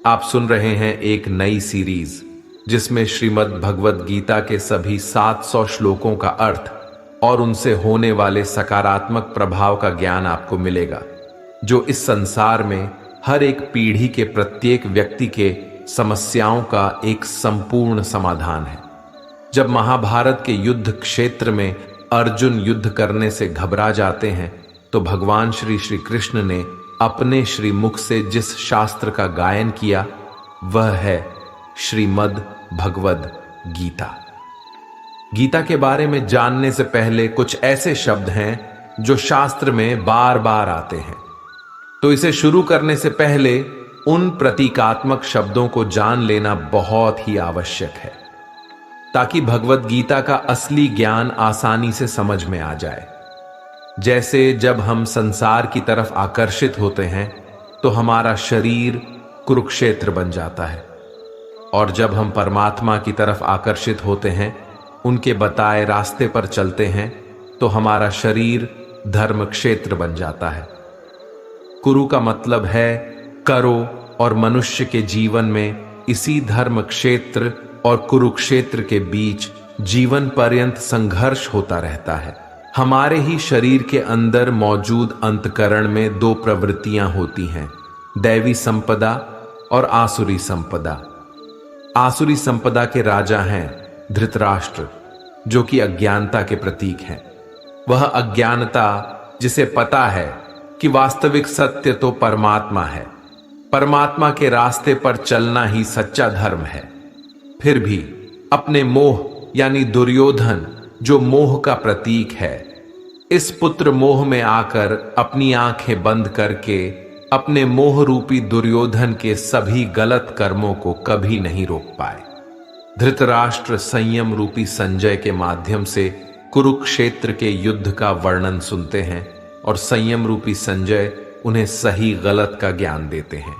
आप सुन रहे हैं एक नई सीरीज जिसमें श्रीमद् भगवद गीता के सभी 700 श्लोकों का अर्थ और उनसे होने वाले सकारात्मक प्रभाव का ज्ञान आपको मिलेगा, जो इस संसार में हर एक पीढ़ी के प्रत्येक व्यक्ति के समस्याओं का एक संपूर्ण समाधान है। जब महाभारत के युद्ध क्षेत्र में अर्जुन युद्ध करने से घबरा जाते हैं, तो भगवान श्री कृष्ण ने अपने श्रीमुख से जिस शास्त्र का गायन किया वह है श्रीमद् भगवद गीता। गीता के बारे में जानने से पहले कुछ ऐसे शब्द हैं जो शास्त्र में बार बार आते हैं, तो इसे शुरू करने से पहले उन प्रतीकात्मक शब्दों को जान लेना बहुत ही आवश्यक है, ताकि भगवद गीता का असली ज्ञान आसानी से समझ में आ जाए। जैसे जब हम संसार की तरफ आकर्षित होते हैं तो हमारा शरीर कुरुक्षेत्र बन जाता है, और जब हम परमात्मा की तरफ आकर्षित होते हैं, उनके बताए रास्ते पर चलते हैं, तो हमारा शरीर धर्म क्षेत्र बन जाता है। कुरु का मतलब है करो, और मनुष्य के जीवन में इसी धर्म क्षेत्र और कुरुक्षेत्र के बीच जीवन पर्यंत संघर्ष होता रहता है। हमारे ही शरीर के अंदर मौजूद अंतकरण में दो प्रवृत्तियां होती हैं, दैवी संपदा और आसुरी संपदा। आसुरी संपदा के राजा हैं धृतराष्ट्र, जो कि अज्ञानता के प्रतीक हैं। वह अज्ञानता जिसे पता है कि वास्तविक सत्य तो परमात्मा है, परमात्मा के रास्ते पर चलना ही सच्चा धर्म है, फिर भी अपने मोह यानी दुर्योधन, जो मोह का प्रतीक है, इस पुत्र मोह में आकर अपनी आंखें बंद करके अपने मोह रूपी दुर्योधन के सभी गलत कर्मों को कभी नहीं रोक पाए। धृतराष्ट्र संयम रूपी संजय के माध्यम से कुरुक्षेत्र के युद्ध का वर्णन सुनते हैं, और संयम रूपी संजय उन्हें सही गलत का ज्ञान देते हैं।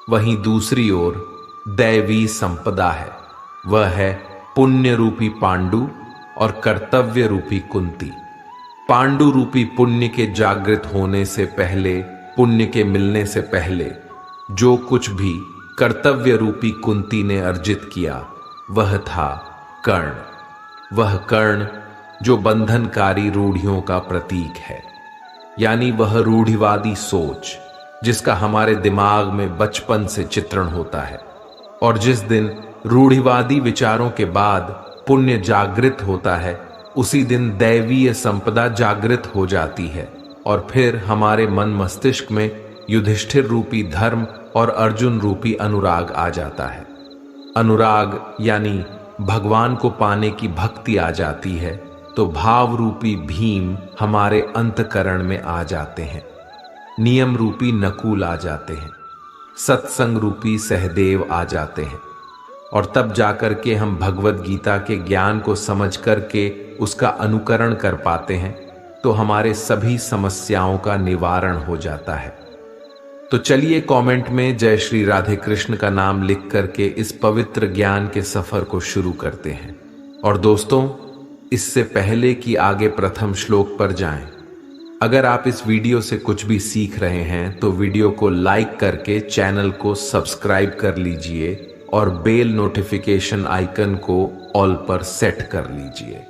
वहीं दूसरी ओर दैवी संपदा है, वह है पुण्य रूपी पांडु और कर्तव्य रूपी कुंती। पांडु रूपी पुण्य के जागृत होने से पहले, पुण्य के मिलने से पहले, जो कुछ भी कर्तव्य रूपी कुंती ने अर्जित किया वह था कर्ण। वह कर्ण जो बंधनकारी रूढ़ियों का प्रतीक है, यानी वह रूढ़िवादी सोच जिसका हमारे दिमाग में बचपन से चित्रण होता है, और जिस दिन रूढ़िवादी विचारों के बाद पुण्य जागृत होता है, उसी दिन दैवीय संपदा जागृत हो जाती है, और फिर हमारे मन मस्तिष्क में युधिष्ठिर रूपी धर्म और अर्जुन रूपी अनुराग आ जाता है। अनुराग यानी भगवान को पाने की भक्ति आ जाती है, तो भाव रूपी भीम हमारे अंतकरण में आ जाते हैं, नियम रूपी नकुल आ जाते हैं, सत्संग रूपी सहदेव आ जाते हैं, और तब जाकर के हम भगवद गीता के ज्ञान को समझ करके उसका अनुकरण कर पाते हैं, तो हमारे सभी समस्याओं का निवारण हो जाता है। तो चलिए कमेंट में जय श्री राधे कृष्ण का नाम लिख करके इस पवित्र ज्ञान के सफर को शुरू करते हैं। और दोस्तों, इससे पहले कि आगे प्रथम श्लोक पर जाएं, अगर आप इस वीडियो से कुछ भी सीख रहे हैं तो वीडियो को लाइक करके चैनल को सब्सक्राइब कर लीजिए और बेल नोटिफिकेशन आइकन को ऑल पर सेट कर लीजिए।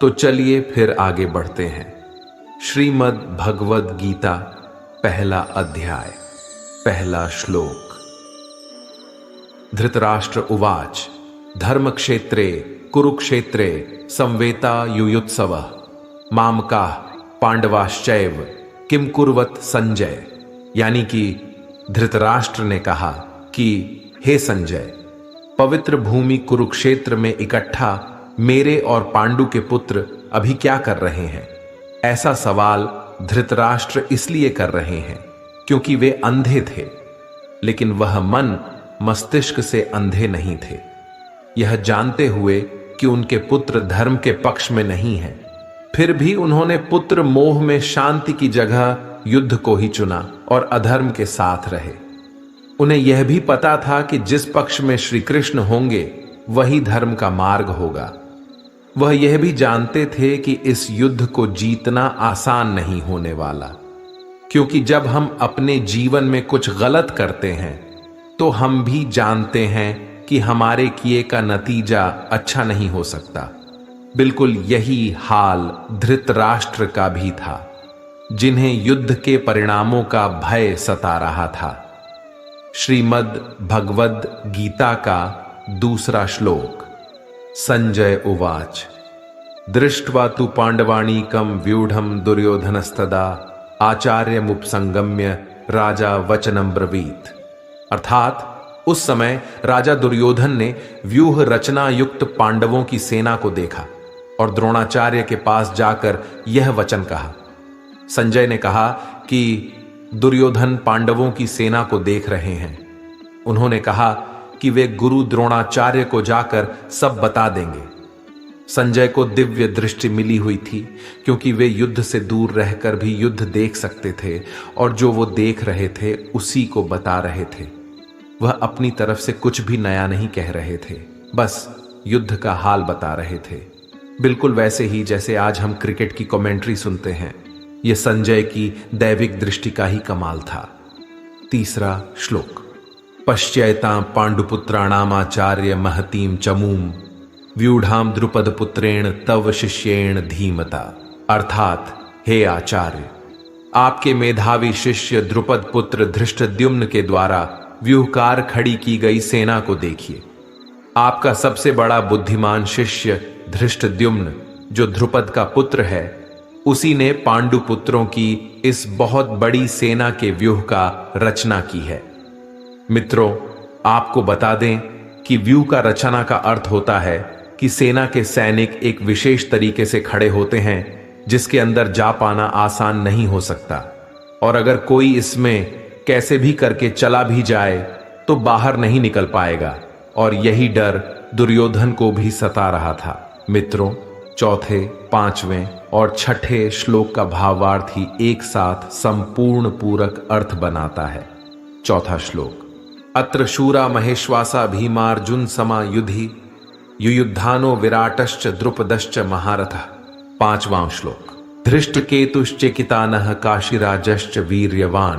तो चलिए फिर आगे बढ़ते हैं। श्रीमद् भगवद गीता, पहला अध्याय, पहला श्लोक। धृतराष्ट्र उवाच धर्मक्षेत्रे कुरुक्षेत्रे संवेता युयुत्सवः मामकाः पांडवाश्चैव किम कुर्वत संजय। यानी कि धृतराष्ट्र ने कहा कि हे संजय, पवित्र भूमि कुरुक्षेत्र में इकट्ठा मेरे और पांडु के पुत्र अभी क्या कर रहे हैं। ऐसा सवाल धृतराष्ट्र इसलिए कर रहे हैं क्योंकि वे अंधे थे, लेकिन वह मन मस्तिष्क से अंधे नहीं थे। यह जानते हुए कि उनके पुत्र धर्म के पक्ष में नहीं हैं, फिर भी उन्होंने पुत्र मोह में शांति की जगह युद्ध को ही चुना और अधर्म के साथ रहे। उन्हें यह भी पता था कि जिस पक्ष में श्री कृष्ण होंगे वही धर्म का मार्ग होगा। वह यह भी जानते थे कि इस युद्ध को जीतना आसान नहीं होने वाला, क्योंकि जब हम अपने जीवन में कुछ गलत करते हैं तो हम भी जानते हैं कि हमारे किए का नतीजा अच्छा नहीं हो सकता। बिल्कुल यही हाल धृतराष्ट्र का भी था, जिन्हें युद्ध के परिणामों का भय सता रहा था। श्रीमद् भगवद गीता का दूसरा श्लोक। संजय उवाच दृष्ट्वा तु पांडवानीकं व्यूढ़ं दुर्योधनस्तदा आचार्यमुपसंगम्य राजा वचनं ब्रवीत। अर्थात उस समय राजा दुर्योधन ने व्यूह रचना युक्त पांडवों की सेना को देखा और द्रोणाचार्य के पास जाकर यह वचन कहा। संजय ने कहा कि दुर्योधन पांडवों की सेना को देख रहे हैं। उन्होंने कहा कि वे गुरु द्रोणाचार्य को जाकर सब बता देंगे। संजय को दिव्य दृष्टि मिली हुई थी, क्योंकि वे युद्ध से दूर रहकर भी युद्ध देख सकते थे और जो वो देख रहे थे उसी को बता रहे थे। वह अपनी तरफ से कुछ भी नया नहीं कह रहे थे, बस युद्ध का हाल बता रहे थे। बिल्कुल वैसे ही जैसे आज हम क्रिकेट की कमेंट्री सुनते हैं। यह संजय की दैविक दृष्टि का ही कमाल था। तीसरा श्लोक। पश्यैतां पांडुपुत्राणामाचार्य महतीं चमूम व्यूढ़ाम द्रुपद पुत्रेण तव शिष्येण धीमता। अर्थात हे आचार्य, आपके मेधावी शिष्य द्रुपद पुत्र धृष्टद्युम्न के द्वारा व्यूहकार खड़ी की गई सेना को देखिए। आपका सबसे बड़ा बुद्धिमान शिष्य धृष्टद्युम्न, जो द्रुपद का पुत्र है, उसी ने पांडु पुत्रों की इस बहुत बड़ी सेना के व्यूह का रचना की है। मित्रों, आपको बता दें कि व्यूह का रचना का अर्थ होता है कि सेना के सैनिक एक विशेष तरीके से खड़े होते हैं जिसके अंदर जा पाना आसान नहीं हो सकता, और अगर कोई इसमें कैसे भी करके चला भी जाए तो बाहर नहीं निकल पाएगा। और यही डर दुर्योधन को भी सता रहा था। मित्रों, चौथे, पांचवें और छठे श्लोक का भावार्थ ही एक साथ संपूर्ण पूरक अर्थ बनाता है। चौथा श्लोक। अत्र शूरा महेश्वासा भीमार्जुन समा युधि युयुद्धानो विराटश्च द्रुपदश्च महारथः। पांचवां श्लोक। धृष्टकेतुश्चेकितानः काशीराजश्च वीर्यवान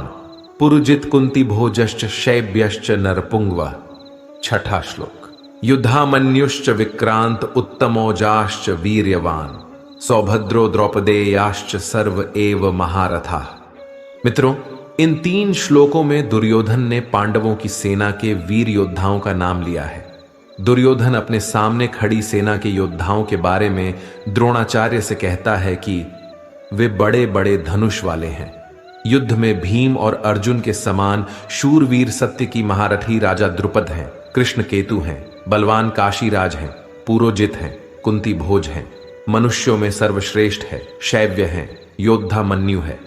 पुरुजित कुंती भोजश्च शैब्यश्च नरपुंगवः। छठा श्लोक। युद्धामन्युश्च विक्रांत उत्तमोजाश्च वीर्यवान सौभद्रो द्रौपदेयाश्च सर्व एव महारथाः। मित्रों, इन तीन श्लोकों में दुर्योधन ने पांडवों की सेना के वीर योद्धाओं का नाम लिया है। दुर्योधन अपने सामने खड़ी सेना के योद्धाओं के बारे में द्रोणाचार्य से कहता है कि वे बड़े बड़े धनुष वाले हैं। युद्ध में भीम और अर्जुन के समान शूरवीर सत्य की महारथी राजा द्रुपद हैं, कृष्ण केतु हैं, बलवान काशीराज हैं, पुरोजित हैं, कुंती भोज हैं, मनुष्यों में सर्वश्रेष्ठ है, शैव्य हैं, योद्धा मन्यु है,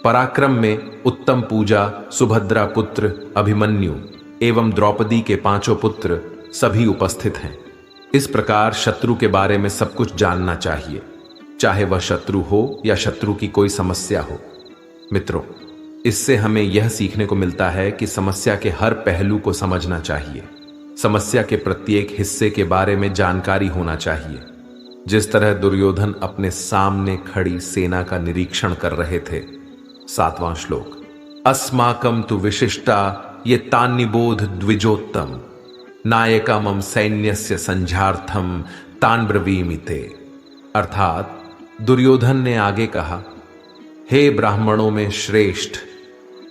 पराक्रम में उत्तम पूजा सुभद्रा पुत्र अभिमन्यु एवं द्रौपदी के पांचों पुत्र सभी उपस्थित हैं। इस प्रकार शत्रु के बारे में सब कुछ जानना चाहिए, चाहे वह शत्रु हो या शत्रु की कोई समस्या हो। मित्रों, इससे हमें यह सीखने को मिलता है कि समस्या के हर पहलू को समझना चाहिए। समस्या के प्रत्येक हिस्से के बारे में जानकारी होना चाहिए। जिस तरह दुर्योधन अपने सामने खड़ी सेना का निरीक्षण कर रहे थे। सातवां श्लोक। अस्माकं तु विशिष्टा ये तान्निबोध द्विजोत्तम नायका मम सैन्यस्य संझार्थम तान ब्रवीमिते। अर्थात दुर्योधन ने आगे कहा, हे ब्राह्मणों में श्रेष्ठ,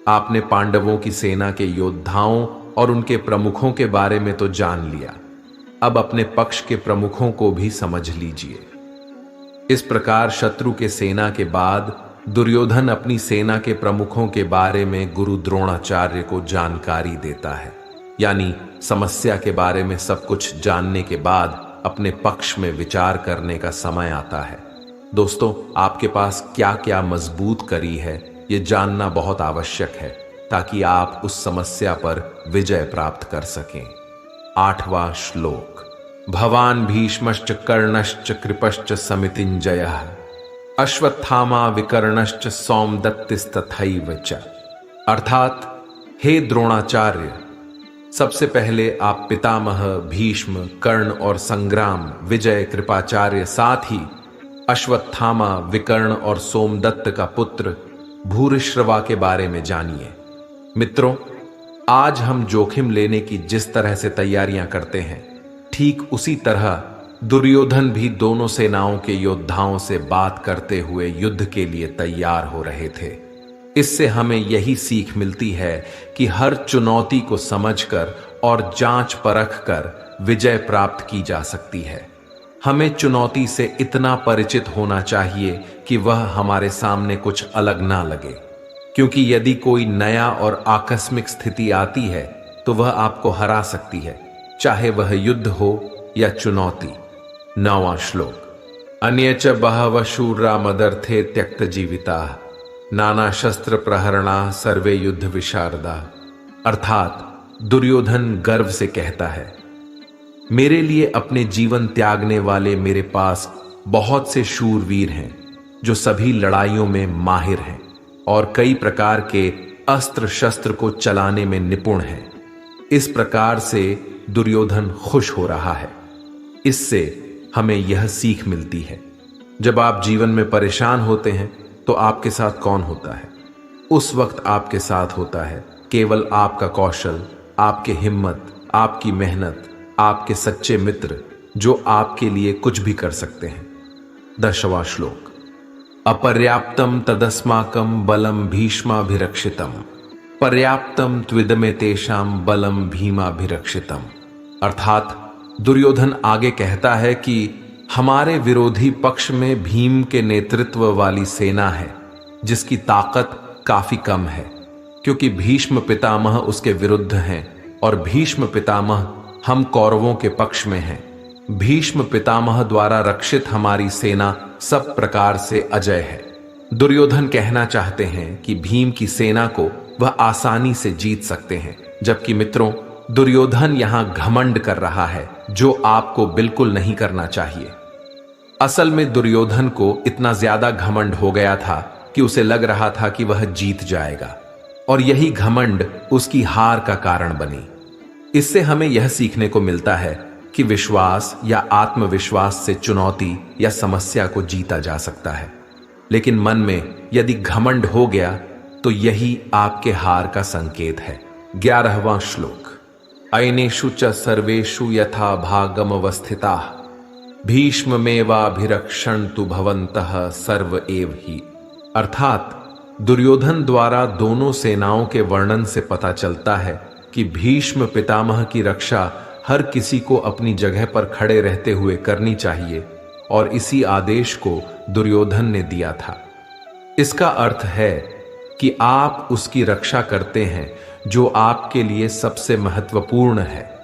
आपने पांडवों की सेना के योद्धाओं और उनके प्रमुखों के बारे में तो जान लिया, अब अपने पक्ष के प्रमुखों को भी समझ लीजिए। इस प्रकार शत्रु के सेना के बाद दुर्योधन अपनी सेना के प्रमुखों के बारे में गुरु द्रोणाचार्य को जानकारी देता है। यानी समस्या के बारे में सब कुछ जानने के बाद अपने पक्ष में विचार करने का समय आता है। दोस्तों, आपके पास क्या क्या मजबूत कड़ी है ये जानना बहुत आवश्यक है, ताकि आप उस समस्या पर विजय प्राप्त कर सकें। आठवां श्लोक। भवान भीष्मश्च कर्णश्च कृपश्च समितिंजयः अश्वत्थामा विकर्णश्च सौमदत्तिस्तथैव च। अर्थात हे द्रोणाचार्य, सबसे पहले आप पितामह भीष्म, कर्ण और संग्राम, विजय, कृपाचार्य, साथ ही अश्वत्थामा, विकर्ण और सोमदत्त का पुत्र भूरिश्रवा के बारे में जानिए। मित्रों, आज हम जोखिम लेने की जिस तरह से तैयारियां करते हैं, ठीक उसी तरह दुर्योधन भी दोनों सेनाओं के योद्धाओं से बात करते हुए युद्ध के लिए तैयार हो रहे थे। इससे हमें यही सीख मिलती है कि हर चुनौती को समझकर और जांच परख कर विजय प्राप्त की जा सकती है। हमें चुनौती से इतना परिचित होना चाहिए कि वह हमारे सामने कुछ अलग ना लगे, क्योंकि यदि कोई नया और आकस्मिक स्थिति आती है तो वह आपको हरा सकती है, चाहे वह युद्ध हो या चुनौती। 9वां श्लोक। अन्यच बहवः शूरा मदर्थे त्यक्त जीविता नाना शस्त्र प्रहरणा सर्वे युद्ध विशारदा। अर्थात दुर्योधन गर्व से कहता है, मेरे लिए अपने जीवन त्यागने वाले मेरे पास बहुत से शूरवीर हैं जो सभी लड़ाइयों में माहिर हैं और कई प्रकार के अस्त्र शस्त्र को चलाने में निपुण हैं। इस प्रकार से दुर्योधन खुश हो रहा है। इससे हमें यह सीख मिलती है, जब आप जीवन में परेशान होते हैं तो आपके साथ कौन होता है? उस वक्त आपके साथ होता है केवल आपका कौशल, आपकी हिम्मत, आपकी मेहनत, आपके सच्चे मित्र जो आपके लिए कुछ भी कर सकते हैं। 10वां श्लोक। अपर्याप्तम तदस्माकम बलम भीष्माभिरक्षितम पर्याप्तम त्विदमे तेषाम बलम भीमाभिरक्षितम। अर्थात दुर्योधन आगे कहता है कि हमारे विरोधी पक्ष में भीम के नेतृत्व वाली सेना है जिसकी ताकत काफी कम है, क्योंकि भीष्म पितामह उसके विरुद्ध हैं और भीष्म पितामह हम कौरवों के पक्ष में हैं। भीष्म पितामह द्वारा रक्षित हमारी सेना सब प्रकार से अजय है। दुर्योधन कहना चाहते हैं कि भीम की सेना को वह आसानी से जीत सकते हैं, जबकि मित्रों, दुर्योधन यहां घमंड कर रहा है जो आपको बिल्कुल नहीं करना चाहिए। असल में दुर्योधन को इतना ज्यादा घमंड हो गया था कि उसे लग रहा था कि वह जीत जाएगा, और यही घमंड उसकी हार का कारण बनी। इससे हमें यह सीखने को मिलता है कि विश्वास या आत्मविश्वास से चुनौती या समस्या को जीता जा सकता है, लेकिन मन में यदि घमंड हो गया तो यही आपके हार का संकेत है। 11वां श्लोक। अयनेषु च सर्वेषु यथा भागमवस्थिताः भीष्ममेवाभिरक्षन्तु भवन्तः सर्व एव ही। अर्थात दुर्योधन द्वारा दोनों सेनाओं के वर्णन से पता चलता है कि भीष्म पितामह की रक्षा हर किसी को अपनी जगह पर खड़े रहते हुए करनी चाहिए, और इसी आदेश को दुर्योधन ने दिया था। इसका अर्थ है कि आप उसकी रक्षा करते हैं जो आपके लिए सबसे महत्वपूर्ण है।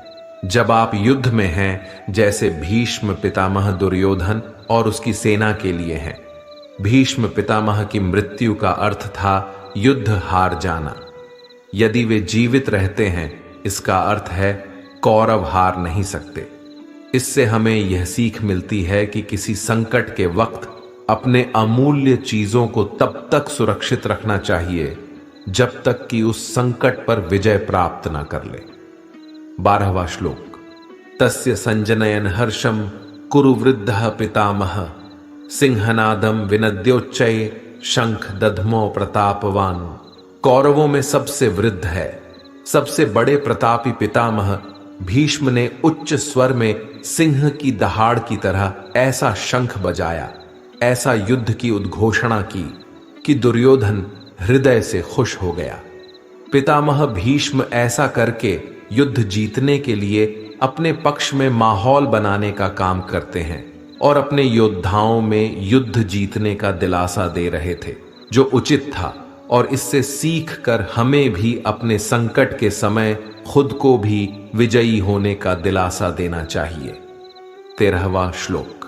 जब आप युद्ध में हैं, जैसे भीष्म पितामह दुर्योधन और उसकी सेना के लिए हैं। भीष्म पितामह की मृत्यु का अर्थ था युद्ध हार जाना। यदि वे जीवित रहते हैं, इसका अर्थ है कौरव हार नहीं सकते। इससे हमें यह सीख मिलती है कि किसी संकट के वक्त अपने अमूल्य चीजों को तब तक सुरक्षित रखना चाहिए जब तक कि उस संकट पर विजय प्राप्त न कर ले। 12वां श्लोक। तस्य संजनयन हर्षम कुरु वृद्धः पितामह सिंहनादम विनद्योच्चये शंख दधमो प्रतापवान। कौरवों में सबसे वृद्ध है, सबसे बड़े प्रतापी पितामह भीष्म ने उच्च स्वर में सिंह की दहाड़ की तरह ऐसा शंख बजाया, ऐसा युद्ध की उद्घोषणा की कि दुर्योधन हृदय से खुश हो गया। पितामह भीष्म ऐसा करके युद्ध जीतने के लिए अपने पक्ष में माहौल बनाने का काम करते हैं और अपने योद्धाओं में युद्ध जीतने का दिलासा दे रहे थे, जो उचित था। और इससे सीख कर हमें भी अपने संकट के समय खुद को भी विजयी होने का दिलासा देना चाहिए। 13वां श्लोक।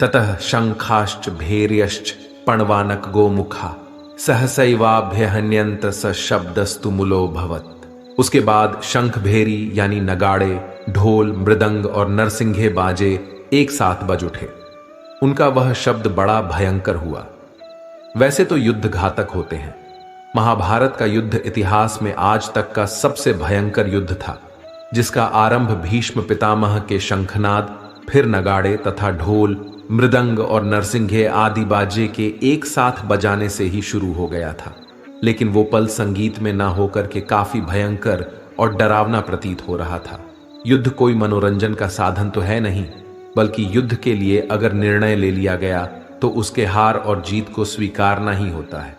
ततः शंखाश्च भैर्यश्च पणवानक गोमुखा सहसैवाभ्यहन्यंत स शब्दस्तु मूलो भवत्। उसके बाद शंख भेरी यानी नगाड़े, ढोल, मृदंग और नरसिंघे बाजे एक साथ बज उठे। उनका वह शब्द बड़ा भयंकर हुआ। वैसे तो युद्ध घातक होते हैं। महाभारत का युद्ध इतिहास में आज तक का सबसे भयंकर युद्ध था, जिसका आरंभ भीष्म पितामह के शंखनाद, फिर नगाड़े तथा ढोल, मृदंग और नरसिंघे आदि बाजे के एक साथ बजाने से ही शुरू हो गया था। लेकिन वो पल संगीत में ना होकर के काफी भयंकर और डरावना प्रतीत हो रहा था। युद्ध कोई मनोरंजन का साधन तो है नहीं, बल्कि युद्ध के लिए अगर निर्णय ले लिया गया तो उसके हार और जीत को स्वीकारना ही होता है।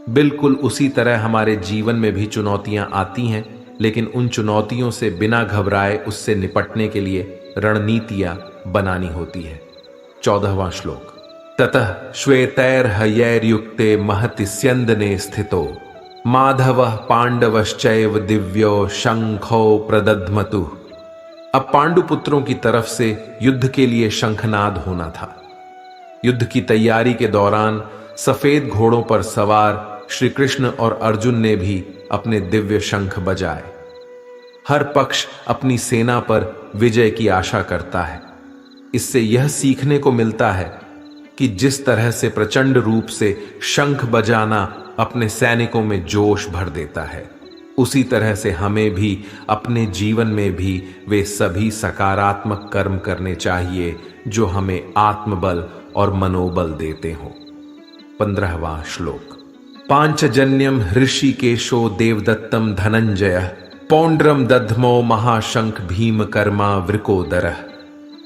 बिल्कुल उसी तरह हमारे जीवन में भी चुनौतियां आती हैं, लेकिन उन चुनौतियों से बिना घबराए उससे निपटने के लिए रणनीतियां बनानी होती है। 14वां श्लोक। ततः श्वेतैर्हयैर्युक्ते महति स्यन्दने स्थितो माधवः पांडवश्चैव दिव्यो शंखो प्रदध्मतु। अब पांडुपुत्रों की तरफ से युद्ध के लिए शंखनाद होना था। युद्ध की तैयारी के दौरान सफेद घोड़ों पर सवार श्री कृष्ण और अर्जुन ने भी अपने दिव्य शंख बजाए। हर पक्ष अपनी सेना पर विजय की आशा करता है। इससे यह सीखने को मिलता है कि जिस तरह से प्रचंड रूप से शंख बजाना अपने सैनिकों में जोश भर देता है, उसी तरह से हमें भी अपने जीवन में भी वे सभी सकारात्मक कर्म करने चाहिए जो हमें आत्मबल और मनोबल देते हों। 15वां श्लोक। पांचजन्यम ऋषिकेशो देवदत्तम धनंजय पौंड्रम दध्मो महाशंख भीम कर्मा वृकोदरः।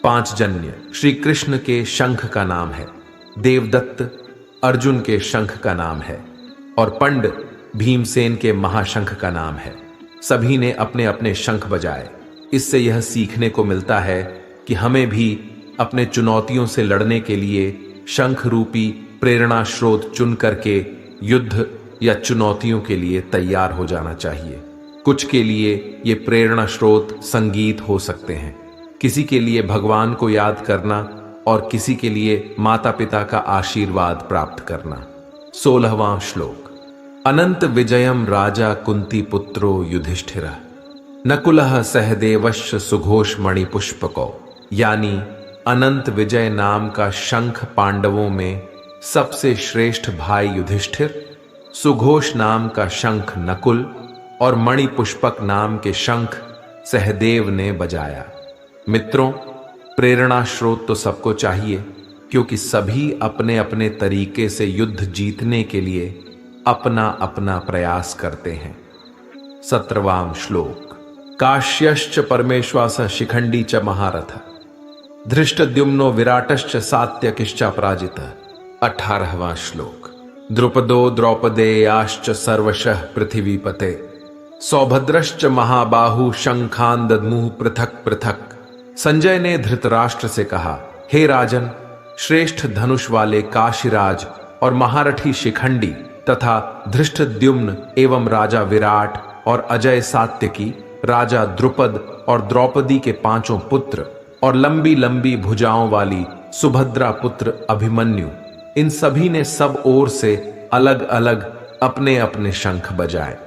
पांचजन्य श्री कृष्ण के शंख का नाम है, देवदत्त अर्जुन के शंख का नाम है और पंड भीमसेन के महाशंख का नाम है। सभी ने अपने अपने शंख बजाए। इससे यह सीखने को मिलता है कि हमें भी अपने चुनौतियों से लड़ने के लिए शंख रूपी प्रेरणा स्रोत चुन करके युद्ध या चुनौतियों के लिए तैयार हो जाना चाहिए। कुछ के लिए ये प्रेरणा स्रोत संगीत हो सकते हैं, किसी के लिए भगवान को याद करना और किसी के लिए माता पिता का आशीर्वाद प्राप्त करना। 16वां श्लोक। अनंत विजयम राजा कुंती पुत्रो युधिष्ठिरः नकुलः सहदेवश्च सुघोष मणिपुष्पको। यानी अनंत विजय नाम का शंख पांडवों में सबसे श्रेष्ठ भाई युधिष्ठिर, सुघोष नाम का शंख नकुल और मणिपुष्पक नाम के शंख सहदेव ने बजाया। मित्रों, प्रेरणा स्रोत तो सबको चाहिए, क्योंकि सभी अपने अपने तरीके से युद्ध जीतने के लिए अपना अपना प्रयास करते हैं। 17वां श्लोक। काश्यश्च परमेश्वास शिखंडी च महारथ धृष्टद्युम्नो विराटश्च सात्यकिश्च पराजितः। 18वां श्लोक। द्रुपदो द्रौपदेयाश्च सर्वशः पृथिवीपते सौभद्रश्च महाबाहु शंखान दद्मुः पृथक पृथक। संजय ने धृतराष्ट्र से कहा, हे राजन, श्रेष्ठ धनुष वाले काशीराज और महारथी शिखंडी तथा धृष्टद्युम्न एवं राजा विराट और अजय सात्यकी, राजा द्रुपद और द्रौपदी के 5 पुत्र और लंबी लंबी भुजाओं वाली सुभद्रा पुत्र अभिमन्यु, इन सभी ने सब ओर से अलग अलग अपने अपने शंख बजाए।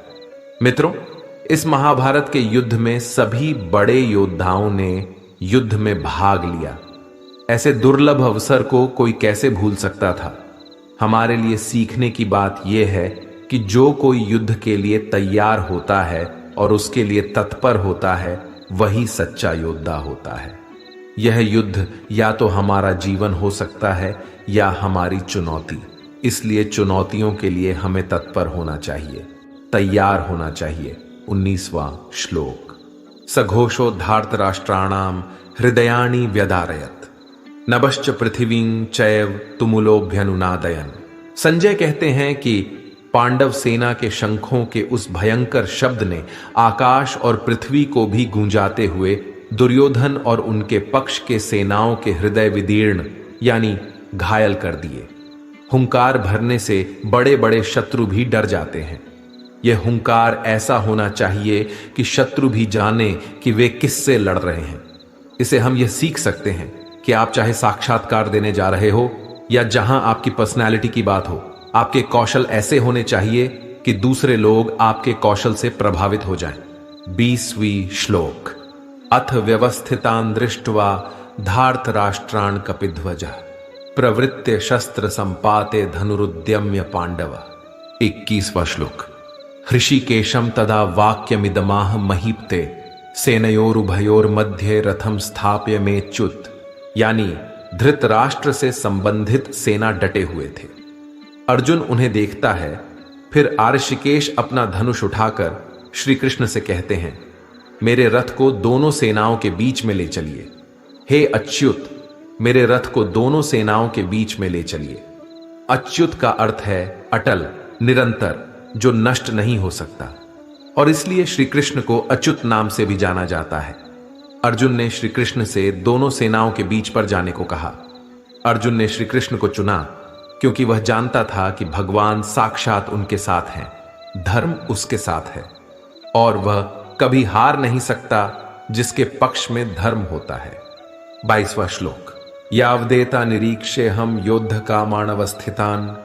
मित्रों, इस महाभारत के युद्ध में सभी बड़े योद्धाओं ने युद्ध में भाग लिया। ऐसे दुर्लभ अवसर को कोई कैसे भूल सकता था। हमारे लिए सीखने की बात यह है कि जो कोई युद्ध के लिए तैयार होता है और उसके लिए तत्पर होता है, वही सच्चा योद्धा होता है। यह युद्ध या तो हमारा जीवन हो सकता है या हमारी चुनौती। इसलिए चुनौतियों के लिए हमें तत्पर होना चाहिए, तैयार होना चाहिए। 19वां श्लोक। सघोषो धार्तराष्ट्राणाम हृदयानि व्यदारयत् नभश्च पृथिवीं चैव तुमुलोभ्यनुनादयन्। संजय कहते हैं कि पांडव सेना के शंखों के उस भयंकर शब्द ने आकाश और पृथ्वी को भी गूंजाते हुए दुर्योधन और उनके पक्ष के सेनाओं के हृदय विदीर्ण यानी घायल कर दिए। हुंकार भरने से बड़े बड़े शत्रु भी डर जाते हैं। यह हुंकार ऐसा होना चाहिए कि शत्रु भी जाने कि वे किससे लड़ रहे हैं। इसे हम यह सीख सकते हैं कि आप चाहे साक्षात्कार देने जा रहे हो या जहां आपकी पर्सनैलिटी की बात हो, आपके कौशल ऐसे होने चाहिए कि दूसरे लोग आपके कौशल से प्रभावित हो जाएं। 20वीं श्लोक। अथ व्यवस्थितान् दृष्ट्वा धार्तराष्ट्रान् कपिध्वजः प्रवृत्य शस्त्र संपाते धनुरुद्यम्य पांडव। 21वां श्लोक। हृषिकेशम तदा वाक्यमिदमाह महीप्ते सेनयोरुभयोर्मध्ये रथम स्थाप्य मेच्युत। यानी धृतराष्ट्र से संबंधित सेना डटे हुए थे। अर्जुन उन्हें देखता है, फिर आऋषिकेश अपना धनुष उठाकर श्री कृष्ण से कहते हैं, मेरे रथ को दोनों सेनाओं के बीच में ले चलिए। हे अच्युत, मेरे रथ को दोनों सेनाओं के बीच में ले चलिए। अच्युत का अर्थ है अटल, निरंतर, जो नष्ट नहीं हो सकता, और इसलिए श्री कृष्ण को अच्युत नाम से भी जाना जाता है। अर्जुन ने श्री कृष्ण से दोनों सेनाओं के बीच पर जाने को कहा। अर्जुन ने श्री कृष्ण को चुना क्योंकि वह जानता था कि भगवान साक्षात उनके साथ हैं, धर्म उसके साथ है और वह कभी हार नहीं सकता जिसके पक्ष में धर्म होता है। 22वां श्लोक। यावदेता निरीक्षे हम योद्ध कामानवस्थितान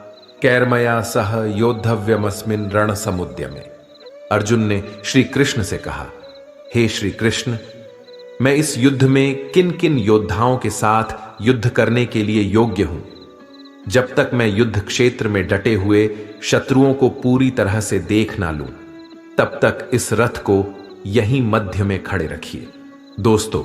कैर्मया सह योद्धव्यमस्मिन रण समुद्य में। अर्जुन ने श्री कृष्ण से कहा, हे श्री कृष्ण, मैं इस युद्ध में किन किन योद्धाओं के साथ युद्ध करने के लिए योग्य हूं? जब तक मैं युद्ध क्षेत्र में डटे हुए शत्रुओं को पूरी तरह से देख ना लूं, तब तक इस रथ को यहीं मध्य में खड़े रखिए। दोस्तों,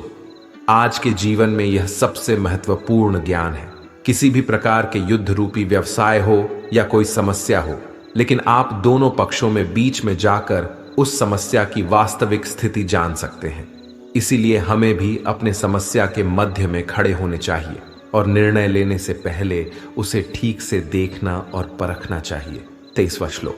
आज के जीवन में यह सबसे महत्वपूर्ण ज्ञान है। किसी भी प्रकार के युद्ध रूपी व्यवसाय हो या कोई समस्या हो, लेकिन आप दोनों पक्षों में बीच में जाकर उस समस्या की वास्तविक स्थिति जान सकते हैं। इसीलिए हमें भी अपने समस्या के मध्य में खड़े होने चाहिए और निर्णय लेने से पहले उसे ठीक से देखना और परखना चाहिए। 23वां श्लोक।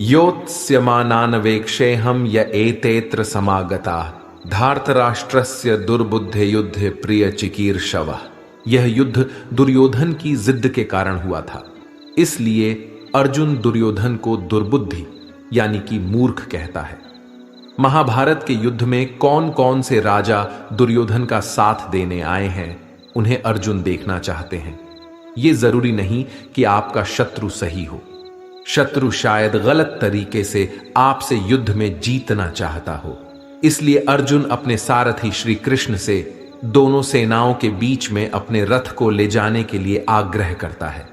योत्स्यमानानवेक्षेहम य एतेत्र समागता धार्तराष्ट्रस्य दुर्बुद्धे युद्धे प्रिय चिकीर्षवः। यह युद्ध दुर्योधन की जिद के कारण हुआ था, इसलिए अर्जुन दुर्योधन को दुर्बुद्धि यानी कि मूर्ख कहता है। महाभारत के युद्ध में कौन कौन से राजा दुर्योधन का साथ देने आए हैं, उन्हें अर्जुन देखना चाहते हैं। यह जरूरी नहीं कि आपका शत्रु सही हो, शत्रु शायद गलत तरीके से आपसे युद्ध में जीतना चाहता हो। इसलिए अर्जुन अपने सारथी श्री कृष्ण से दोनों सेनाओं के बीच में अपने रथ को ले जाने के लिए आग्रह करता है।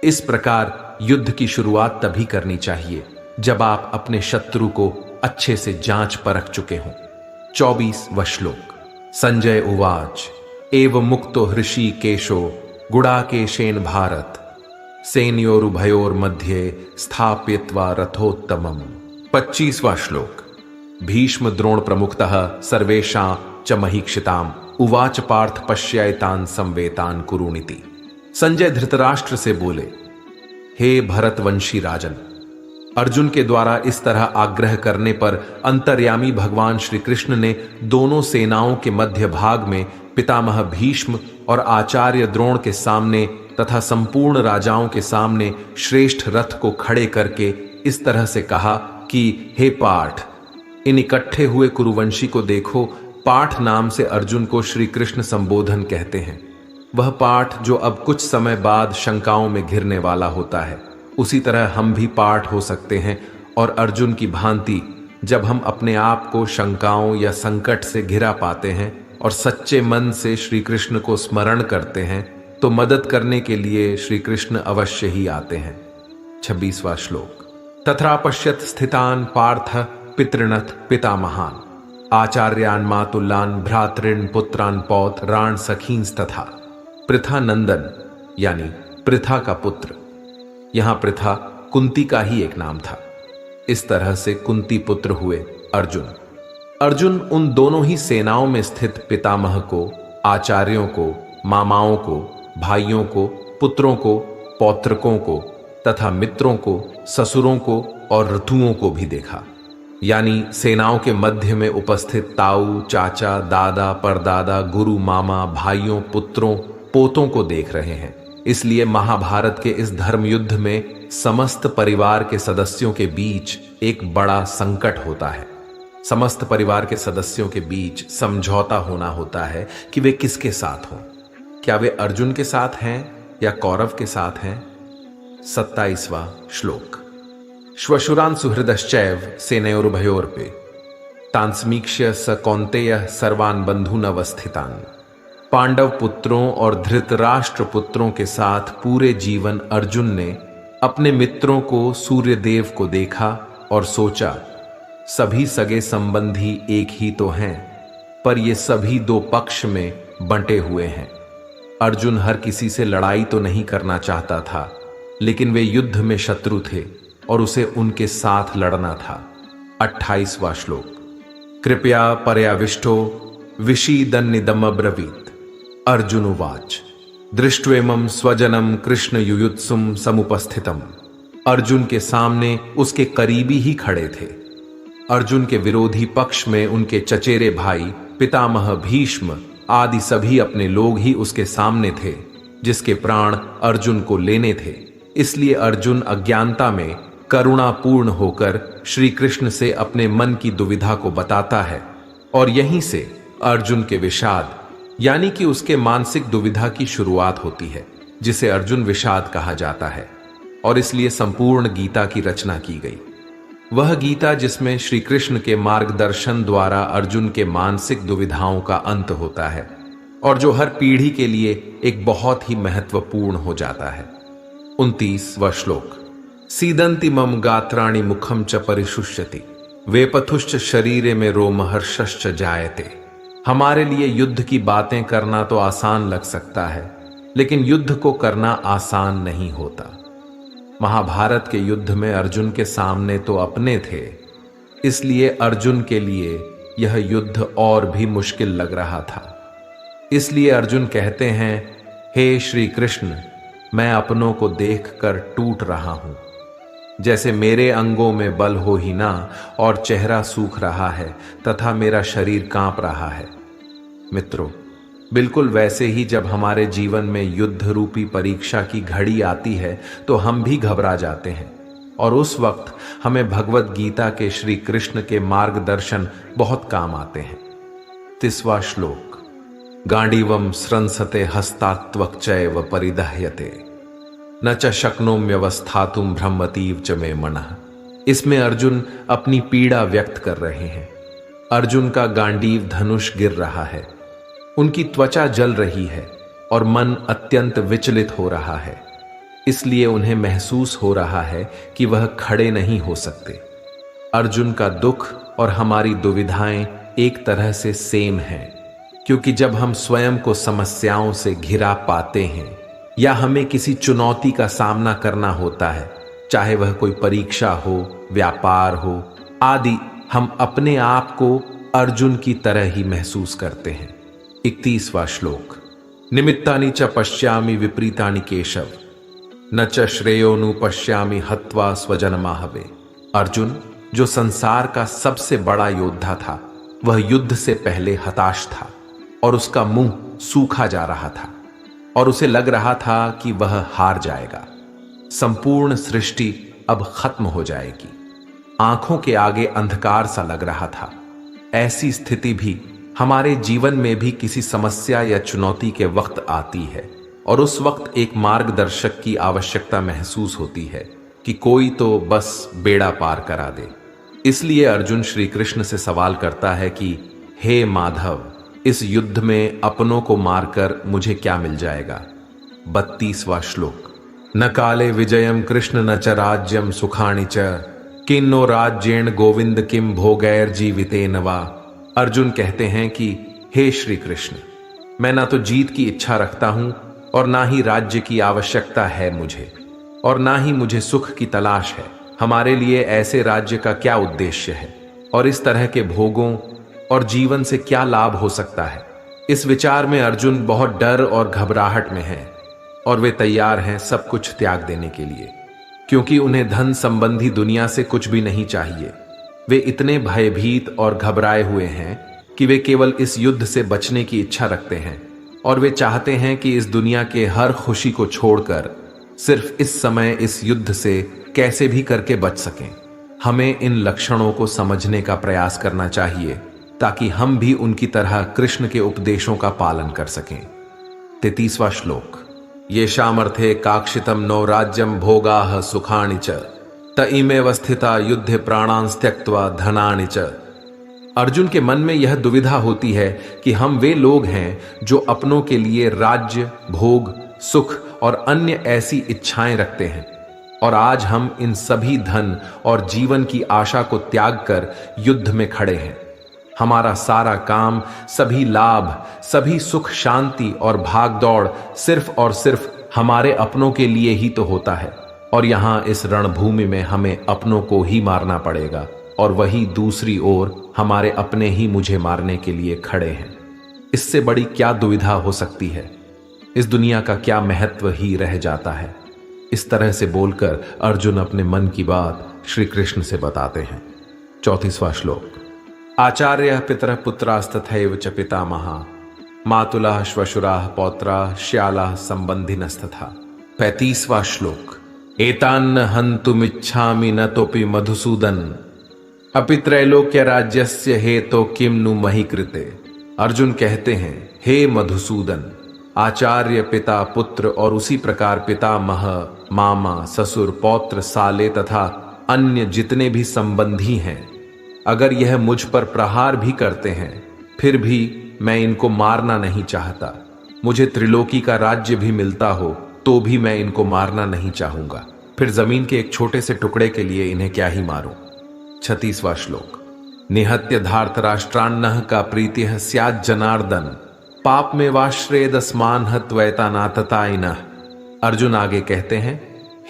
इस प्रकार युद्ध की शुरुआत तभी करनी चाहिए जब आप अपने शत्रु को अच्छे से जांच परख चुके हों। 24वां श्लोक। संजय उवाच एव मुक्तो हृषीकेशो गुडाकेशेन भारत सेनयोरुभयोर्मध्ये स्थापयित्वा रथोत्तमम्। 25वां श्लोक। भीष्म द्रोण प्रमुखतः सर्वेषां च महीक्षिताम् उवाच पार्थ पश्यैतान् संवेतान् कुरुनिति। संजय धृतराष्ट्र से बोले, हे भरतवंशी राजन। अर्जुन के द्वारा इस तरह आग्रह करने पर अंतर्यामी भगवान श्री कृष्ण ने दोनों सेनाओं के मध्य भाग में पितामह भीष्म और आचार्य द्रोण के सामने तथा संपूर्ण राजाओं के सामने श्रेष्ठ रथ को खड़े करके इस तरह से कहा कि हे पार्थ, इन इकट्ठे हुए कुरुवंशी को देखो। पाठ नाम से अर्जुन को श्री कृष्ण संबोधन कहते हैं। वह पाठ जो अब कुछ समय बाद शंकाओं में घिरने वाला होता है। उसी तरह हम भी पाठ हो सकते हैं और अर्जुन की भांति जब हम अपने आप को शंकाओं या संकट से घिरा पाते हैं और सच्चे मन से श्री कृष्ण को स्मरण करते हैं, तो मदद करने के लिए श्री कृष्ण अवश्य ही आते हैं। 26वां श्लोक। तथा पश्यत स्थितान पार्थ पितृणथ पितामहान आचार्यान मातुलान भ्रातृन पुत्रान पौत्रान सखींस तथा। पृथा नंदन यानी पृथा का पुत्र। यहां पृथा कुंती का ही एक नाम था। इस तरह से कुंती पुत्र हुए अर्जुन। अर्जुन उन दोनों ही सेनाओं में स्थित पितामह को, आचार्यों को, मामाओं को, भाइयों को, पुत्रों को, पौत्रकों को तथा मित्रों को, ससुरों को और ऋतुओं को भी देखा। यानी सेनाओं के मध्य में उपस्थित ताऊ, चाचा, दादा, परदादा, गुरु, मामा, भाइयों, पुत्रों, पोतों को देख रहे हैं। इसलिए महाभारत के इस धर्म युद्ध में समस्त परिवार के सदस्यों के बीच एक बड़ा संकट होता है। समस्त परिवार के सदस्यों के बीच समझौता होना होता है कि वे किसके साथ हों। क्या वे अर्जुन के साथ हैं या कौरव के साथ हैं? 27वां श्लोक। श्वशुरान सुहृदश्चैव सेनयोरुभयोरपि तांसमीक्ष्य स कौन्तेयः सर्वान् बंधून् अवस्थितान्। पांडव पुत्रों और धृतराष्ट्र पुत्रों के साथ पूरे जीवन अर्जुन ने अपने मित्रों को, सूर्यदेव को देखा और सोचा, सभी सगे संबंधी एक ही तो हैं, पर ये सभी दो पक्ष में बंटे हुए हैं। अर्जुन हर किसी से लड़ाई तो नहीं करना चाहता था, लेकिन वे युद्ध में शत्रु थे और उसे उनके साथ लड़ना था। 28वां श्लोक। कृपया पर्याविष्टो विषीदन्निदमब्रवीत्। अर्जुन उवाच दृष्ट्वेमं स्वजनम कृष्ण युयुत्सुम समुपस्थितम। अर्जुन के सामने उसके करीबी ही खड़े थे। अर्जुन के विरोधी पक्ष में उनके चचेरे भाई पितामह भीष्म आदि सभी अपने लोग ही उसके सामने थे, जिसके प्राण अर्जुन को लेने थे। इसलिए अर्जुन अज्ञानता में करुणापूर्ण होकर श्री कृष्ण से अपने मन की दुविधा को बताता है, और यहीं से अर्जुन के विषाद यानी कि उसके मानसिक दुविधा की शुरुआत होती है, जिसे अर्जुन विषाद कहा जाता है। और इसलिए संपूर्ण गीता की रचना की गई। वह गीता जिसमें श्री कृष्ण के मार्गदर्शन द्वारा अर्जुन के मानसिक दुविधाओं का अंत होता है, और जो हर पीढ़ी के लिए एक बहुत ही महत्वपूर्ण हो जाता है। 29वां श्लोक। सीदंति मम गात्राणि मुखम च परिशुष्यति वेपथुश्च शरीरे में रोमहर्षश्च जायते। हमारे लिए युद्ध की बातें करना तो आसान लग सकता है, लेकिन युद्ध को करना आसान नहीं होता। महाभारत के युद्ध में अर्जुन के सामने तो अपने थे, इसलिए अर्जुन के लिए यह युद्ध और भी मुश्किल लग रहा था। इसलिए अर्जुन कहते हैं, हे श्री कृष्ण, मैं अपनों को देखकर टूट रहा हूं। जैसे मेरे अंगों में बल हो ही ना और चेहरा सूख रहा है तथा मेरा शरीर कांप रहा है। मित्रों, बिल्कुल वैसे ही जब हमारे जीवन में युद्ध रूपी परीक्षा की घड़ी आती है तो हम भी घबरा जाते हैं, और उस वक्त हमें भगवत गीता के श्री कृष्ण के मार्गदर्शन बहुत काम आते हैं। 30वां श्लोक। गांडीवम स्रंसते हस्तात्वक्चैव परिदह्यते न च शक्नोम्यवस्थातुम ब्रह्मतीव च मे मनः। इसमें अर्जुन अपनी पीड़ा व्यक्त कर रहे हैं। अर्जुन का गांडीव धनुष गिर रहा है, उनकी त्वचा जल रही है और मन अत्यंत विचलित हो रहा है। इसलिए उन्हें महसूस हो रहा है कि वह खड़े नहीं हो सकते। अर्जुन का दुख और हमारी दुविधाएं एक तरह से सेम हैं, क्योंकि जब हम स्वयं को समस्याओं से घिरा पाते हैं या हमें किसी चुनौती का सामना करना होता है, चाहे वह कोई परीक्षा हो, व्यापार हो आदि, हम अपने आप को अर्जुन की तरह ही महसूस करते हैं। 31वां श्लोक। निमित्तानि च पश्यामि विपरीतानि केशव न च श्रेयोनु पश्यामि हत्वा स्वजनमाहवे। अर्जुन, जो संसार का सबसे बड़ा योद्धा था, वह युद्ध से पहले हताश था और उसका मुंह सूखा जा रहा था और उसे लग रहा था कि वह हार जाएगा। संपूर्ण सृष्टि अब खत्म हो जाएगी। आंखों के आगे अंधकार सा लग रहा था। ऐसी स्थिति भी हमारे जीवन में भी किसी समस्या या चुनौती के वक्त आती है, और उस वक्त एक मार्गदर्शक की आवश्यकता महसूस होती है कि कोई तो बस बेड़ा पार करा दे। इसलिए अर्जुन श्री कृष्ण से सवाल करता है कि हे माधव, इस युद्ध में अपनों को मारकर मुझे क्या मिल जाएगा। 32वां श्लोक। न काले विजयम कृष्ण न च राज्यम सुखानि च किन्नो राज्येण गोविंद किम भोगैर जीवितेन वा। अर्जुन कहते हैं कि हे श्री कृष्ण, मैं ना तो जीत की इच्छा रखता हूं और ना ही राज्य की आवश्यकता है मुझे, और ना ही मुझे सुख की तलाश है। हमारे लिए ऐसे राज्य का क्या उद्देश्य है और इस तरह के भोगों और जीवन से क्या लाभ हो सकता है। इस विचार में अर्जुन बहुत डर और घबराहट में है, और वे तैयार हैं सब कुछ त्याग देने के लिए, क्योंकि उन्हें धन संबंधी दुनिया से कुछ भी नहीं चाहिए। वे इतने भयभीत और घबराए हुए हैं कि वे केवल इस युद्ध से बचने की इच्छा रखते हैं, और वे चाहते हैं कि इस दुनिया के हर खुशी को छोड़कर सिर्फ इस समय इस युद्ध से कैसे भी करके बच सकें। हमें इन लक्षणों को समझने का प्रयास करना चाहिए, ताकि हम भी उनकी तरह कृष्ण के उपदेशों का पालन कर सकें। 33वां श्लोक। ये शामर्थे काक्षितम नो राज्यम भोगाः सुखानि च त इमेव स्थिता युद्धे प्राणांस त्यक्त्वा धनानि च। अर्जुन के मन में यह दुविधा होती है कि हम वे लोग हैं जो अपनों के लिए राज्य, भोग, सुख और अन्य ऐसी इच्छाएं रखते हैं, और आज हम इन सभी धन और जीवन की आशा को त्याग कर युद्ध में खड़े हैं। हमारा सारा काम, सभी लाभ, सभी सुख, शांति और भागदौड़ सिर्फ और सिर्फ हमारे अपनों के लिए ही तो होता है, और यहां इस रणभूमि में हमें अपनों को ही मारना पड़ेगा और वही दूसरी ओर हमारे अपने ही मुझे मारने के लिए खड़े हैं। इससे बड़ी क्या दुविधा हो सकती है? इस दुनिया का क्या महत्व ही रह जाता है? इस तरह से बोलकर अर्जुन अपने मन की बात श्री कृष्ण से बताते हैं। 34वां श्लोक। आचार्य पितरः पुत्रास्तथैव च पितामहा मातुलः श्वशुराः पौत्राः श्यालाः संबंधिनस्तथा। 35वां श्लोक। एतान्न हन्तुमिच्छामि न तोपि मधुसूदन अपि त्रैलोक्य राज्यस्य हेतो किम नु मही कृते। अर्जुन कहते हैं, हे मधुसूदन, आचार्य पिता पुत्र और उसी प्रकार पितामह मामा ससुर पौत्र साले तथा अन्य जितने भी संबंधी हैं, अगर यह मुझ पर प्रहार भी करते हैं फिर भी मैं इनको मारना नहीं चाहता। मुझे त्रिलोकी का राज्य भी मिलता हो तो भी मैं इनको मारना नहीं चाहूंगा। फिर जमीन के एक छोटे से टुकड़े के लिए इन्हें क्या ही मारूं। 36वां श्लोक। निहत्य धार्तराष्ट्रान्नः का प्रीतिः स्यात् जनार्दन पाप में वाश्रेदस्मान त्वैतानातताइनः। अर्जुन आगे कहते हैं,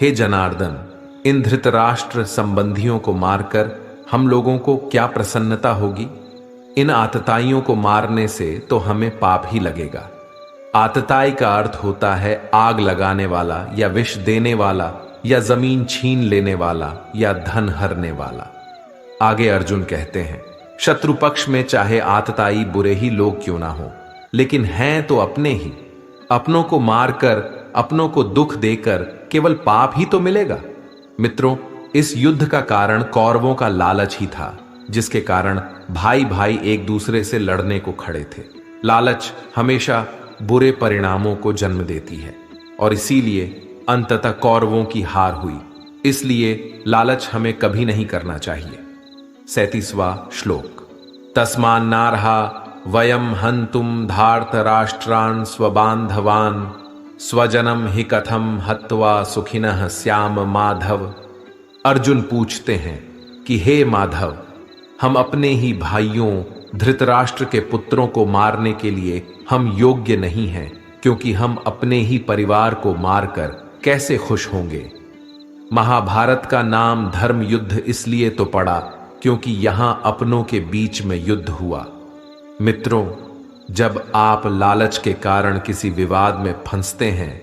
हे जनार्दन, इन धृतराष्ट्र संबंधियों को मारकर हम लोगों को क्या प्रसन्नता होगी? इन आतताइयों को मारने से तो हमें पाप ही लगेगा। आतताई का अर्थ होता है आग लगाने वाला या विष देने वाला या जमीन छीन लेने वाला या धन हरने वाला। आगे अर्जुन कहते हैं, शत्रु पक्ष में चाहे आतताई बुरे ही लोग क्यों ना हो, लेकिन हैं तो अपने ही। अपनों को मारकर अपनों को दुख देकर केवल पाप ही तो मिलेगा। मित्रों, इस युद्ध का कारण कौरवों का लालच ही था, जिसके कारण भाई भाई एक दूसरे से लड़ने को खड़े थे। लालच हमेशा बुरे परिणामों को जन्म देती है और इसीलिए अंततः कौरवों की हार हुई। इसलिए लालच हमें कभी नहीं करना चाहिए। 37वां श्लोक। तस्मान्नार्हा वयम हन्तुम धार्तराष्ट्रान् स्वबान्धवान् स्वजनम हि कथम हत्वा सुखिनः स्याम माधव। अर्जुन पूछते हैं कि हे माधव, हम अपने ही भाइयों धृतराष्ट्र के पुत्रों को मारने के लिए हम योग्य नहीं हैं, क्योंकि हम अपने ही परिवार को मारकर कैसे खुश होंगे। महाभारत का नाम धर्म युद्ध इसलिए तो पड़ा क्योंकि यहां अपनों के बीच में युद्ध हुआ। मित्रों, जब आप लालच के कारण किसी विवाद में फंसते हैं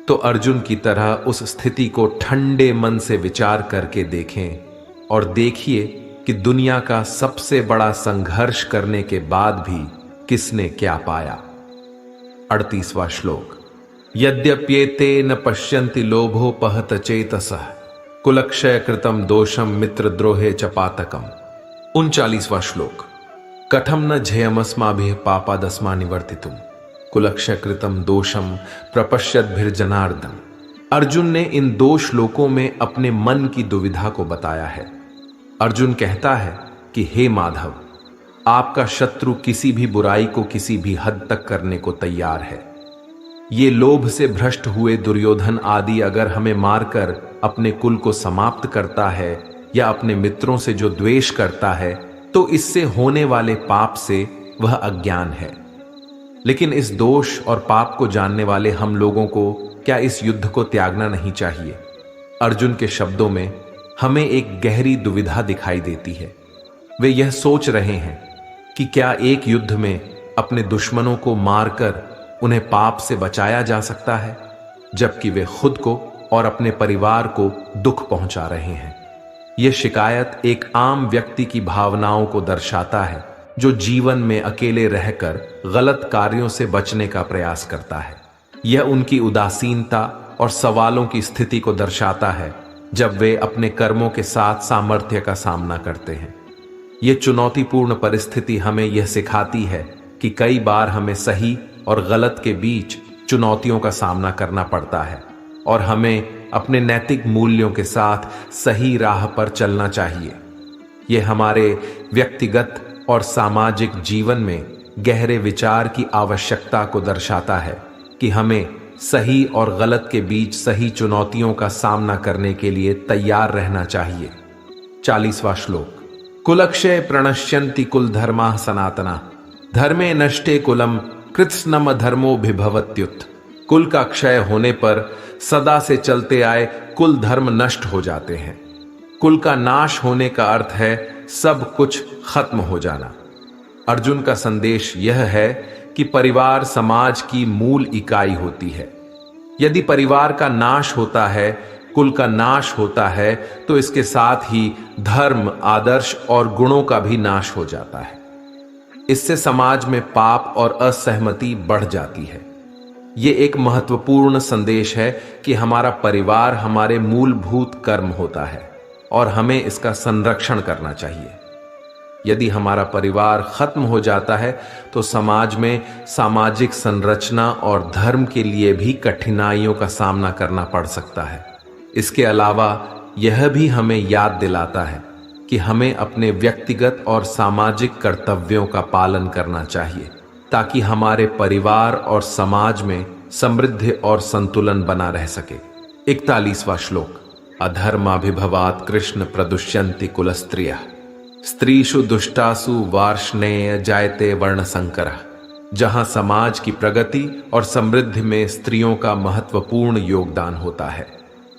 तो अर्जुन की तरह उस स्थिति को ठंडे मन से विचार करके देखें और देखिए कि दुनिया का सबसे बड़ा संघर्ष करने के बाद भी किसने क्या पाया। 38वां श्लोक। यद्यप्येते न पश्यन्ति लोभोपहत चेतसः कुलक्षय कृतम दोषम मित्रद्रोहे च पातकम। 39वां श्लोक। कथम न झेयमस्माभिः पापादस्मा निवर्तितुम कुलक्षय कृतम दोषम प्रपश्यद्भिर्जनार्दन। अर्जुन ने इन 2 श्लोकों में अपने मन की दुविधा को बताया है। अर्जुन कहता है कि हे माधव, आपका शत्रु किसी भी बुराई को किसी भी हद तक करने को तैयार है। ये लोभ से भ्रष्ट हुए दुर्योधन आदि अगर हमें मारकर अपने कुल को समाप्त करता है या अपने मित्रों से जो द्वेष करता है तो इससे होने वाले पाप से वह अज्ञान है। लेकिन इस दोष और पाप को जानने वाले हम लोगों को क्या इस युद्ध को त्यागना नहीं चाहिए? अर्जुन के शब्दों में हमें एक गहरी दुविधा दिखाई देती है। वे यह सोच रहे हैं कि क्या एक युद्ध में अपने दुश्मनों को मारकर उन्हें पाप से बचाया जा सकता है, जबकि वे खुद को और अपने परिवार को दुख पहुंचा रहे हैं। यह शिकायत एक आम व्यक्ति की भावनाओं को दर्शाता है, जो जीवन में अकेले रहकर गलत कार्यों से बचने का प्रयास करता है। यह उनकी उदासीनता और सवालों की स्थिति को दर्शाता है, जब वे अपने कर्मों के साथ सामर्थ्य का सामना करते हैं। यह चुनौतीपूर्ण परिस्थिति हमें यह सिखाती है कि कई बार हमें सही और गलत के बीच चुनौतियों का सामना करना पड़ता है और हमें अपने नैतिक मूल्यों के साथ सही राह पर चलना चाहिए। यह हमारे व्यक्तिगत और सामाजिक जीवन में गहरे विचार की आवश्यकता को दर्शाता है कि हमें सही और गलत के बीच सही चुनौतियों का सामना करने के लिए तैयार रहना चाहिए। 40वां श्लोक। कुलक्षय प्रणश्यन्ति कुल धर्मा सनातना धर्मे नष्टे कुलम कृत्स्नम धर्मो भिभवत्युत। कुल का क्षय होने पर सदा से चलते आए कुल धर्म नष्ट हो जाते हैं। कुल का नाश होने का अर्थ है सब कुछ खत्म हो जाना। अर्जुन का संदेश यह है कि परिवार समाज की मूल इकाई होती है। यदि परिवार का नाश होता है, कुल का नाश होता है, तो इसके साथ ही धर्म, आदर्श और गुणों का भी नाश हो जाता है। इससे समाज में पाप और असहमति बढ़ जाती है। ये एक महत्वपूर्ण संदेश है कि हमारा परिवार हमारे मूलभूत कर्म होता है और हमें इसका संरक्षण करना चाहिए। यदि हमारा परिवार खत्म हो जाता है तो समाज में सामाजिक संरचना और धर्म के लिए भी कठिनाइयों का सामना करना पड़ सकता है। इसके अलावा यह भी हमें याद दिलाता है कि हमें अपने व्यक्तिगत और सामाजिक कर्तव्यों का पालन करना चाहिए ताकि हमारे परिवार और समाज में समृद्धि और संतुलन बना रह सके। 41वां श्लोक। अधर्माभिभवात् कृष्ण प्रदुष्यन्ति कुलस्त्रियः स्त्रीषु दुष्टासु वार्ष्णेय जायते वर्ण संकरः। जहां समाज की प्रगति और समृद्धि में स्त्रियों का महत्वपूर्ण योगदान होता है,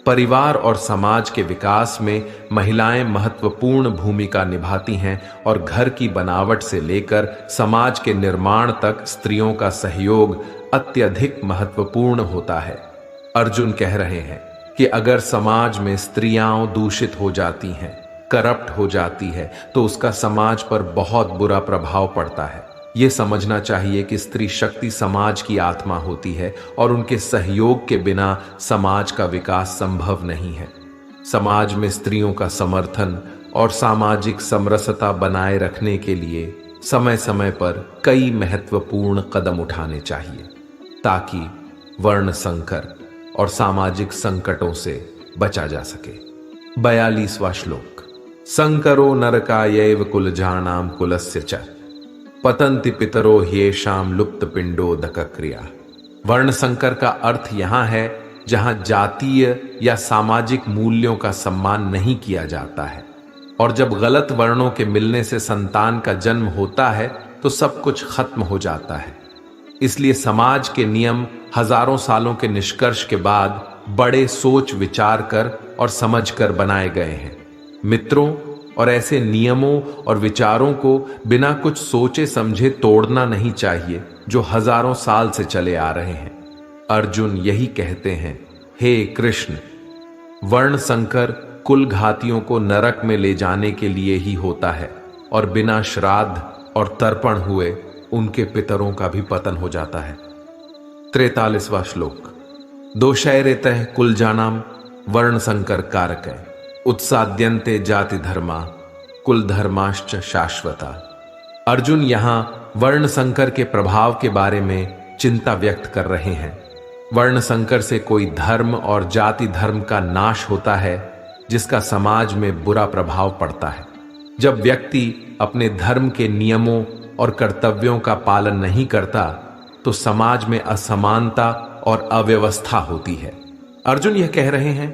परिवार और समाज के विकास में महिलाएं महत्वपूर्ण भूमिका निभाती हैं और घर की बनावट से लेकर समाज के निर्माण तक स्त्रियों का सहयोग अत्यधिक महत्वपूर्ण होता है। अर्जुन कह रहे हैं कि अगर समाज में स्त्रियां दूषित हो जाती हैं, करप्ट हो जाती है, तो उसका समाज पर बहुत बुरा प्रभाव पड़ता है। ये समझना चाहिए कि स्त्री शक्ति समाज की आत्मा होती है और उनके सहयोग के बिना समाज का विकास संभव नहीं है। समाज में स्त्रियों का समर्थन और सामाजिक समरसता बनाए रखने के लिए समय समय पर कई महत्वपूर्ण कदम उठाने चाहिए ताकि वर्ण संकर और सामाजिक संकटों से बचा जा सके। 42वां श्लोक। संकरो नरकायैव कुलजानां कुलस्य च पतंति पितरो ह्येषां लुप्त पिंडोदक क्रिया। वर्ण संकर का अर्थ यहां है जहां जातीय या सामाजिक मूल्यों का सम्मान नहीं किया जाता है, और जब गलत वर्णों के मिलने से संतान का जन्म होता है तो सब कुछ खत्म हो जाता है। इसलिए समाज के नियम हजारों सालों के निष्कर्ष के बाद बड़े सोच विचार कर और समझ कर बनाए गए हैं। मित्रों, और ऐसे नियमों और विचारों को बिना कुछ सोचे समझे तोड़ना नहीं चाहिए जो हजारों साल से चले आ रहे हैं। अर्जुन यही कहते हैं, हे कृष्ण, वर्ण संकर कुल घातियों को नरक में ले जाने के लिए ही होता है और बिना श्राद्ध और तर्पण हुए उनके पितरों का भी पतन हो जाता है। 43वां श्लोक। दोषैरेतः कुलजानां वर्ण संकर कारकै उत्साद्यन्ते जाति धर्मा कुल धर्माश्च शाश्वता। अर्जुन यहां वर्ण संकर के प्रभाव के बारे में चिंता व्यक्त कर रहे हैं। वर्ण संकर से कोई धर्म और जाति धर्म का नाश होता है जिसका समाज में बुरा प्रभाव पड़ता है। जब व्यक्ति अपने धर्म के नियमों और कर्तव्यों का पालन नहीं करता तो समाज में असमानता और अव्यवस्था होती है। अर्जुन यह कह रहे हैं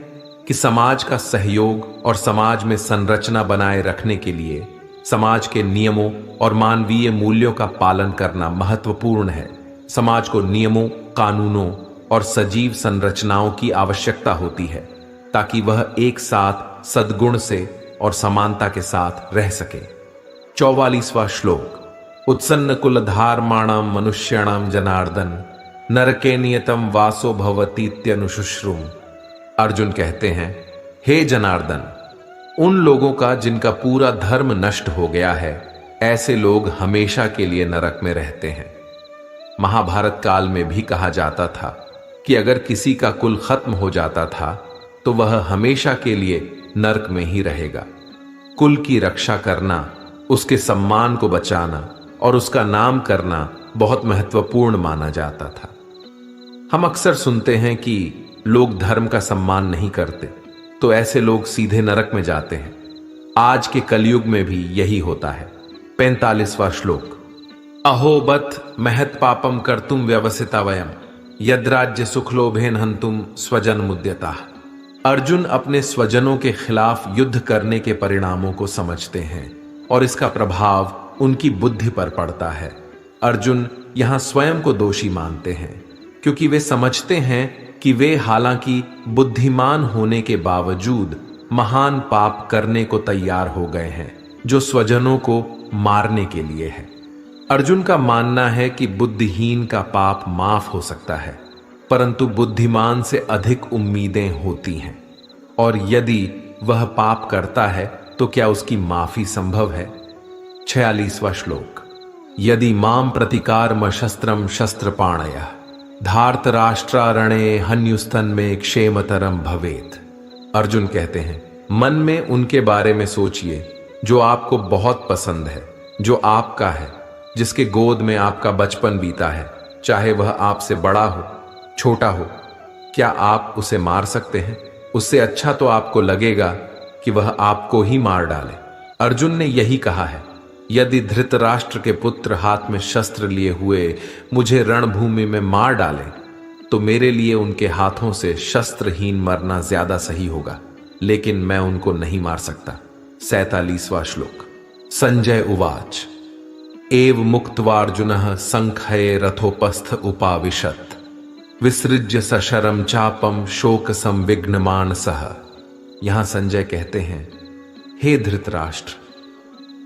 कि समाज का सहयोग और समाज में संरचना बनाए रखने के लिए समाज के नियमों और मानवीय मूल्यों का पालन करना महत्वपूर्ण है। समाज को नियमों, कानूनों और सजीव संरचनाओं की आवश्यकता होती है ताकि वह एक साथ सद्गुण से और समानता के साथ रह सके। 44वां श्लोक। उत्सन्न कुलधार्माणां मनुष्याणां जनार्दन नरके नियतम वासो भवतीत्यनुशुश्रुम। अर्जुन कहते हैं, हे जनार्दन, उन लोगों का जिनका पूरा धर्म नष्ट हो गया है, ऐसे लोग हमेशा के लिए नरक में रहते हैं। महाभारत काल में भी कहा जाता था कि अगर किसी का कुल खत्म हो जाता था तो वह हमेशा के लिए नरक में ही रहेगा। कुल की रक्षा करना, उसके सम्मान को बचाना और उसका नाम करना बहुत महत्वपूर्ण माना जाता था। हम अक्सर सुनते हैं कि लोग धर्म का सम्मान नहीं करते तो ऐसे लोग सीधे नरक में जाते हैं। आज के कलयुग में भी यही होता है। 45वां श्लोक। अहोबत महत पापम कर्तुम व्यवसिता वयम यद्राज्य सुखलोभेन हंतुम स्वजन मुद्यता। अर्जुन अपने स्वजनों के खिलाफ युद्ध करने के परिणामों को समझते हैं और इसका प्रभाव उनकी बुद्धि पर पड़ता है। अर्जुन यहां स्वयं को दोषी मानते हैं क्योंकि वे समझते हैं कि वे हालांकि बुद्धिमान होने के बावजूद महान पाप करने को तैयार हो गए हैं। जो स्वजनों को मारने के लिए है। अर्जुन का मानना है कि बुद्धिहीन का पाप माफ हो सकता है, परंतु बुद्धिमान से अधिक उम्मीदें होती हैं, और यदि वह पाप करता है तो क्या उसकी माफी संभव है। 46वां श्लोक। यदि माम प्रतिकारम शस्त्रम शस्त्रपाणयः धार्तराष्ट्रारणे हन्युस्थन में क्षेमतरम भवेत। अर्जुन कहते हैं, मन में उनके बारे में सोचिए जो आपको बहुत पसंद है, जो आपका है, जिसके गोद में आपका बचपन बीता है, चाहे वह आपसे बड़ा हो छोटा हो। क्या आप उसे मार सकते हैं? उससे अच्छा तो आपको लगेगा कि वह आपको ही मार डाले। अर्जुन ने यही कहा है, यदि धृतराष्ट्र के पुत्र हाथ में शस्त्र लिए हुए मुझे रणभूमि में मार डालें तो मेरे लिए उनके हाथों से शस्त्रहीन मरना ज्यादा सही होगा, लेकिन मैं उनको नहीं मार सकता। 47वां श्लोक। संजय उवाच एव मुक्त्वार्जुनः संख्ये रथोपस्थ उपाविशत् विसृज्य सशरम चापम शोक संविघ्न मानसः। यहां संजय कहते हैं, हे धृतराष्ट्र,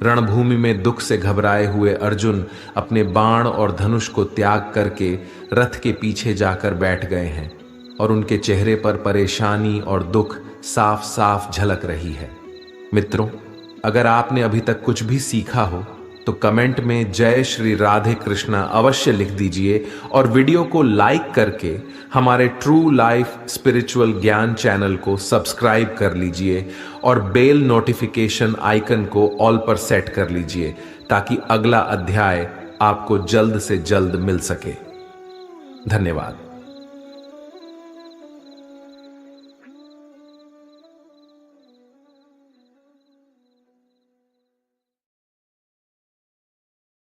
रणभूमि में दुख से घबराए हुए अर्जुन अपने बाण और धनुष को त्याग करके रथ के पीछे जाकर बैठ गए हैं और उनके चेहरे पर परेशानी और दुख साफ साफ झलक रही है। मित्रों, अगर आपने अभी तक कुछ भी सीखा हो तो कमेंट में जय श्री राधे कृष्णा अवश्य लिख दीजिए और वीडियो को लाइक करके हमारे ट्रू लाइफ स्पिरिचुअल ज्ञान चैनल को सब्सक्राइब कर लीजिए और बेल नोटिफिकेशन आइकन को ऑल पर सेट कर लीजिए ताकि अगला अध्याय आपको जल्द से जल्द मिल सके। धन्यवाद।